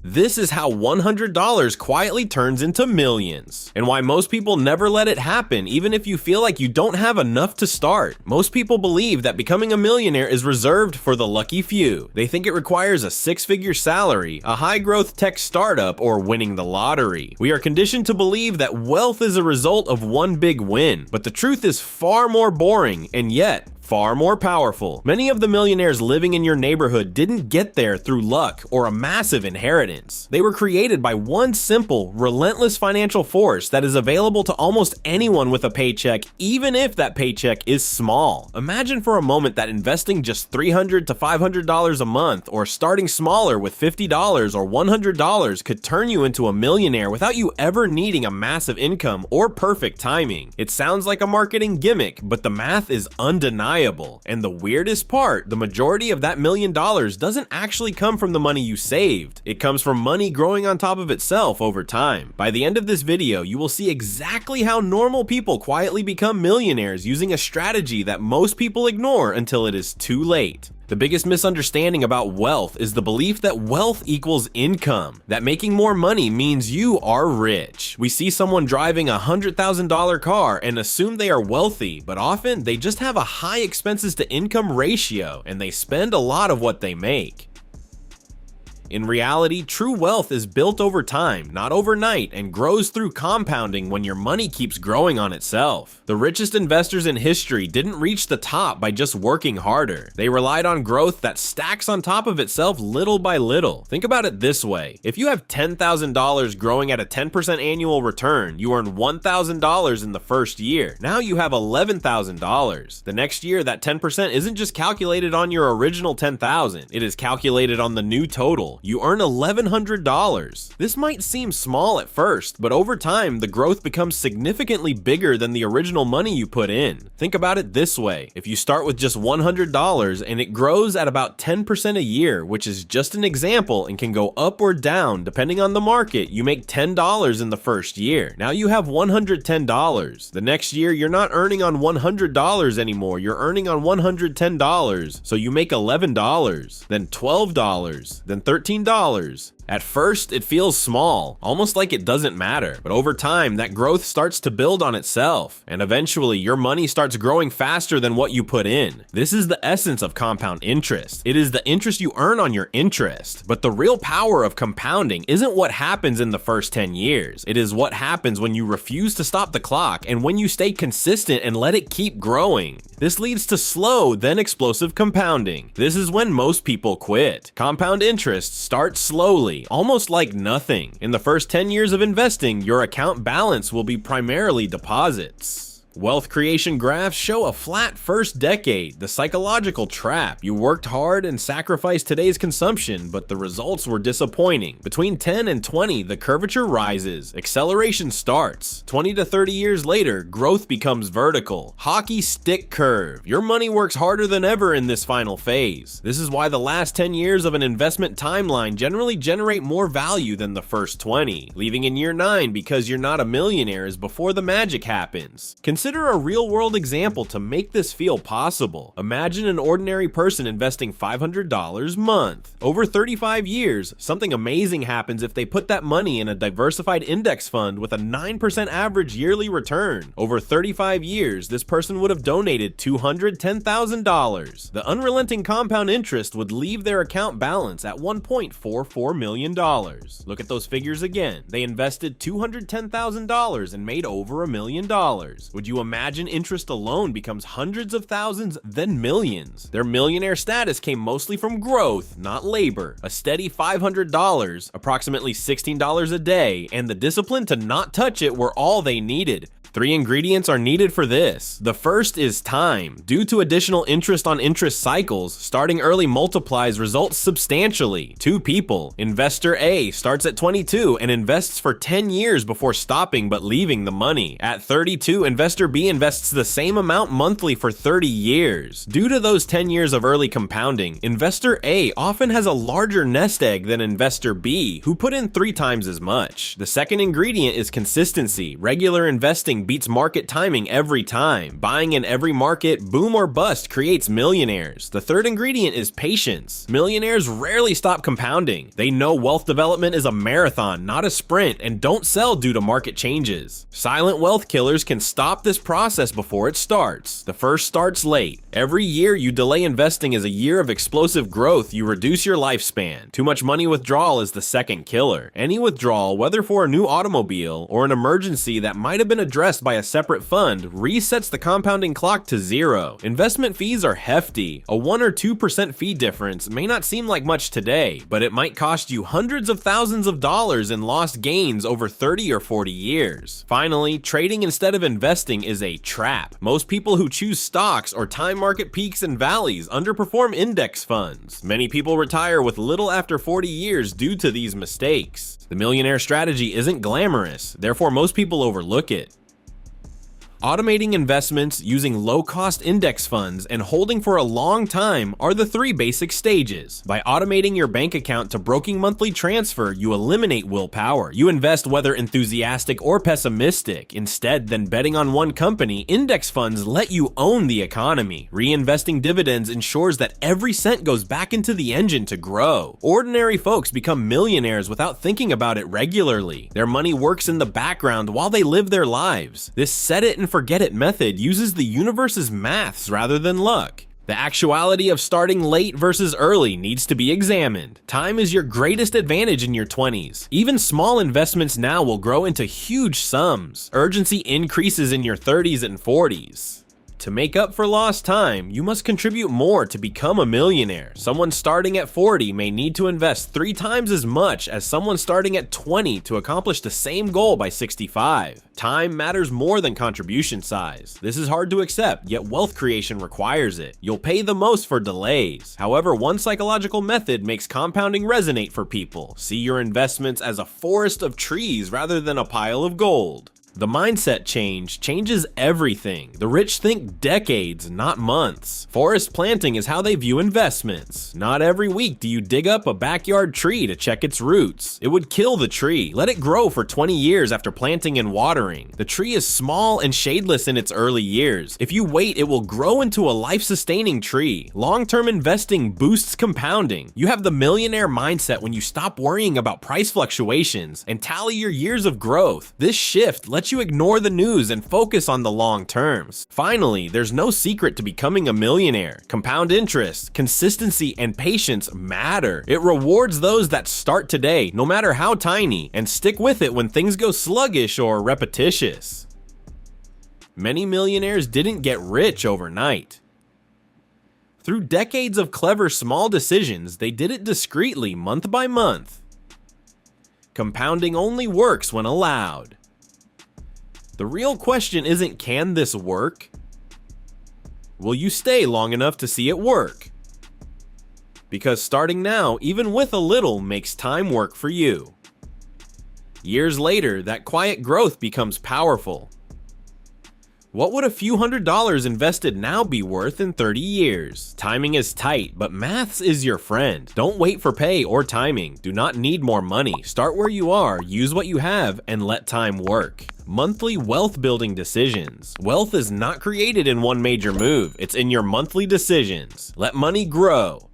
This is how $100 quietly turns into millions, and why most people never let it happen even if you feel like you don't have enough to start. Most people believe that becoming a millionaire is reserved for the lucky few. They think it requires a six-figure salary, a high-growth tech startup, or winning the lottery. We are conditioned to believe that wealth is a result of one big win, but the truth is far more boring, and yet far more powerful. Many of the millionaires living in your neighborhood didn't get there through luck or a massive inheritance. They were created by one simple, relentless financial force that is available to almost anyone with a paycheck, even if that paycheck is small. Imagine for a moment that investing just $300 to $500 a month, or starting smaller with $50 or $100, could turn you into a millionaire without you ever needing a massive income or perfect timing. It sounds like a marketing gimmick, but the math is undeniable. And the weirdest part, the majority of that $1 million doesn't actually come from the money you saved. It comes from money growing on top of itself over time. By the end of this video, you will see exactly how normal people quietly become millionaires using a strategy that most people ignore until it is too late. The biggest misunderstanding about wealth is the belief that wealth equals income, that making more money means you are rich. We see someone driving a $100,000 car and assume they are wealthy, but often they just have a high expenses to income ratio and they spend a lot of what they make. In reality, true wealth is built over time, not overnight, and grows through compounding when your money keeps growing on itself. The richest investors in history didn't reach the top by just working harder. They relied on growth that stacks on top of itself little by little. Think about it this way. If you have $10,000 growing at a 10% annual return, you earn $1,000 in the first year. Now you have $11,000. The next year, that 10% isn't just calculated on your original $10,000. It is calculated on the new total. You earn $1,100. This might seem small at first, but over time, the growth becomes significantly bigger than the original money you put in. Think about it this way. If you start with just $100 and it grows at about 10% a year, which is just an example and can go up or down depending on the market, you make $10 in the first year. Now you have $110. The next year, you're not earning on $100 anymore. You're earning on $110. So you make $11, then $12, then $13. At first, it feels small, almost like it doesn't matter, but over time, that growth starts to build on itself, and eventually, your money starts growing faster than what you put in. This is the essence of compound interest. It is the interest you earn on your interest, but the real power of compounding isn't what happens in the first 10 years. It is what happens when you refuse to stop the clock and when you stay consistent and let it keep growing. This leads to slow, then explosive compounding. This is when most people quit. Compound interest starts slowly, almost like nothing. In the first 10 years of investing, your account balance will be primarily deposits. Wealth creation graphs show a flat first decade, the psychological trap. You worked hard and sacrificed today's consumption, but the results were disappointing. Between 10 and 20, the curvature rises. Acceleration starts. 20 to 30 years later, growth becomes vertical. Hockey stick curve. Your money works harder than ever in this final phase. This is why the last 10 years of an investment timeline generally generate more value than the first 20. Leaving in year 9 because you're not a millionaire is before the magic happens. Consider a real-world example to make this feel possible. Imagine an ordinary person investing $500 a month. Over 35 years, something amazing happens if they put that money in a diversified index fund with a 9% average yearly return. Over 35 years, this person would have donated $210,000. The unrelenting compound interest would leave their account balance at $1.44 million. Look at those figures again. They invested $210,000 and made over $1 million. Would you imagine interest alone becomes hundreds of thousands, then millions? Their millionaire status came mostly from growth, not labor. A steady $500, approximately $16 a day, and the discipline to not touch it were all they needed. 3 ingredients are needed for this. The first is time. Due to additional interest on interest cycles, starting early multiplies results substantially. 2 people. Investor A starts at 22 and invests for 10 years before stopping but leaving the money. At 32, investor B invests the same amount monthly for 30 years. Due to those 10 years of early compounding, investor A often has a larger nest egg than investor B, who put in 3 times as much. The second ingredient is consistency. Regular investing investing beats market timing every time. Buying in every market, boom or bust, creates millionaires. The third ingredient is patience. Millionaires rarely stop compounding. They know wealth development is a marathon, not a sprint, and don't sell due to market changes. Silent wealth killers can stop this process before it starts. The first starts late. Every year you delay investing is a year of explosive growth. You reduce your lifespan. Too much money withdrawal is the second killer. Any withdrawal, whether for a new automobile or an emergency that might have been addressed by a separate fund, resets the compounding clock to zero. Investment fees are hefty. A 1 or 2% fee difference may not seem like much today, but it might cost you hundreds of thousands of dollars in lost gains over 30 or 40 years. Finally, trading instead of investing is a trap. Most people who choose stocks or time market peaks and valleys underperform index funds. Many people retire with little after 40 years due to these mistakes. The millionaire strategy isn't glamorous, therefore most people overlook it. Automating investments, using low-cost index funds, and holding for a long time are the three basic stages. By automating your bank account to broking monthly transfer, you eliminate willpower. You invest whether enthusiastic or pessimistic. Instead than betting on one company, index funds let you own the economy. Reinvesting dividends ensures that every cent goes back into the engine to grow. Ordinary folks become millionaires without thinking about it regularly. Their money works in the background while they live their lives. This set it and forget it method uses the universe's maths rather than luck. The actuality of starting late versus early needs to be examined. Time is your greatest advantage in your 20s. Even small investments now will grow into huge sums. Urgency increases in your 30s and 40s. To make up for lost time, you must contribute more to become a millionaire. Someone starting at 40 may need to invest 3 times as much as someone starting at 20 to accomplish the same goal by 65. Time matters more than contribution size. This is hard to accept, yet wealth creation requires it. You'll pay the most for delays. However, one psychological method makes compounding resonate for people. See your investments as a forest of trees rather than a pile of gold. The mindset change changes everything. The rich think decades, not months. Forest planting is how they view investments. Not every week do you dig up a backyard tree to check its roots. It would kill the tree. Let it grow for 20 years after planting and watering. The tree is small and shadeless in its early years. If you wait, it will grow into a life-sustaining tree. Long-term investing boosts compounding. You have the millionaire mindset when you stop worrying about price fluctuations and tally your years of growth. This shift lets you ignore the news and focus on the long terms. Finally, there's no secret to becoming a millionaire. Compound interest, consistency, and patience matter. It rewards those that start today, no matter how tiny, and stick with it when things go sluggish or repetitious. Many millionaires didn't get rich overnight. Through decades of clever small decisions, they did it discreetly month by month. Compounding only works when allowed. The real question isn't, can this work? Will you stay long enough to see it work? Because starting now, even with a little, makes time work for you. Years later, that quiet growth becomes powerful. What would a few $100s invested now be worth in 30 years? Timing is tight, but maths is your friend. Don't wait for pay or timing. Do not need more money. Start where you are, use what you have, and let time work. Monthly wealth building decisions. Wealth is not created in one major move. It's in your monthly decisions. Let money grow.